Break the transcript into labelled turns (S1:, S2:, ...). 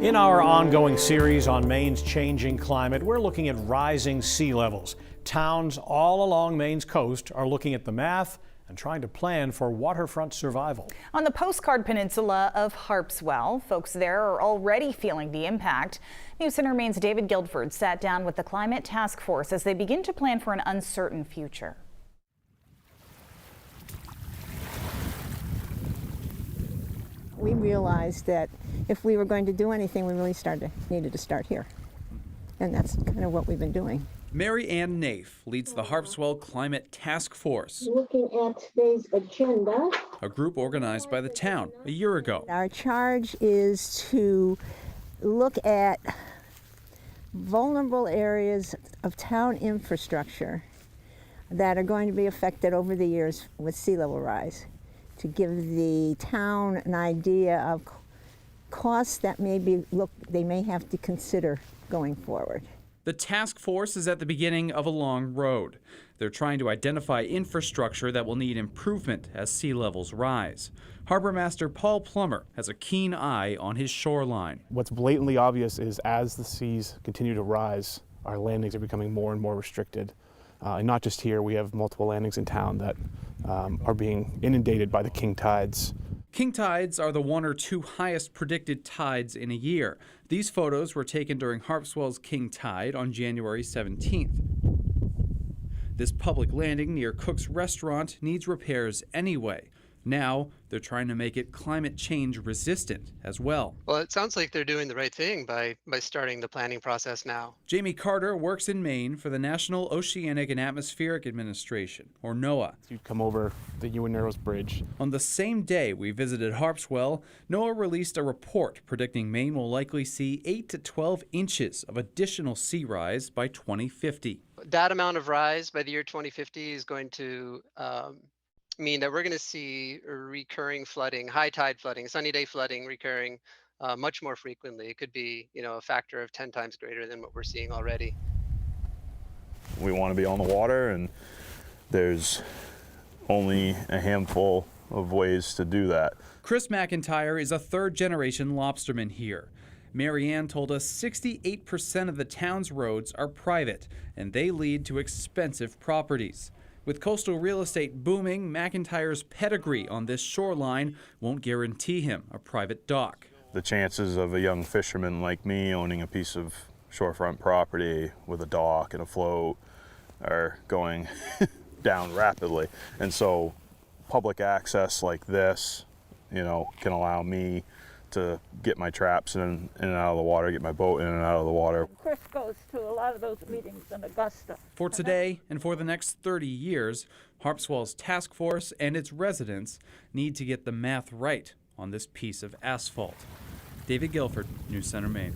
S1: In our ongoing series on Maine's changing climate, we're looking at rising sea levels. Towns all along Maine's coast are looking at the math and trying to plan for waterfront survival.
S2: On the postcard peninsula of Harpswell, folks there are already feeling the impact. News Center Maine's David Guildford sat down with the Climate Task Force as they begin to plan for an uncertain future.
S3: We realized that if we were going to do anything, we really needed to start here. And that's kind of what we've been doing.
S4: Mary Ann Naif leads the Harpswell Climate Task Force.
S5: Looking at today's agenda,
S4: a group organized by the town a year ago.
S3: Our charge is to look at vulnerable areas of town infrastructure that are going to be affected over the years with sea level rise, to give the town an idea of costs that they may have to consider going forward.
S4: The task force is at the beginning of a long road. They're trying to identify infrastructure that will need improvement as sea levels rise. Harbor Master Paul Plummer has a keen eye on his shoreline.
S6: What's blatantly obvious is as the seas continue to rise, our landings are becoming more and more restricted. And not just here, we have multiple landings in town that are being inundated by the king tides.
S4: King tides are the 1 or 2 highest predicted tides in a year. These photos were taken during Harpswell's king tide on January 17th. This public landing near Cook's Restaurant needs repairs anyway. Now, they're trying to make it climate change resistant as well.
S7: Well, it sounds like they're doing the right thing by starting the planning process now.
S4: Jamie Carter works in Maine for the National Oceanic and Atmospheric Administration, or NOAA.
S6: You'd come over the Ewan Narrows Bridge.
S4: On the same day we visited Harpswell, NOAA released a report predicting Maine will likely see 8 to 12 inches of additional sea rise by 2050.
S7: That amount of rise by the year 2050 is going to mean that we're going to see recurring flooding, high tide flooding, sunny day flooding recurring much more frequently. It could be, a factor of 10 times greater than what we're seeing already.
S8: We want to be on the water, and there's only a handful of ways to do that.
S4: Chris McIntyre is a third-generation lobsterman here. Mary Ann told us 68% of the town's roads are private, and they lead to expensive properties. With coastal real estate booming, McIntyre's pedigree on this shoreline won't guarantee him a private dock.
S8: The chances of a young fisherman like me owning a piece of shorefront property with a dock and a float are going down rapidly. And so public access like this, can allow me to get my traps in and out of the water, get my boat in and out of the water.
S5: Chris goes to a lot of those meetings in Augusta.
S4: For today and for the next 30 years, Harpswell's task force and its residents need to get the math right on this piece of asphalt. David Guildford, News Center, Maine.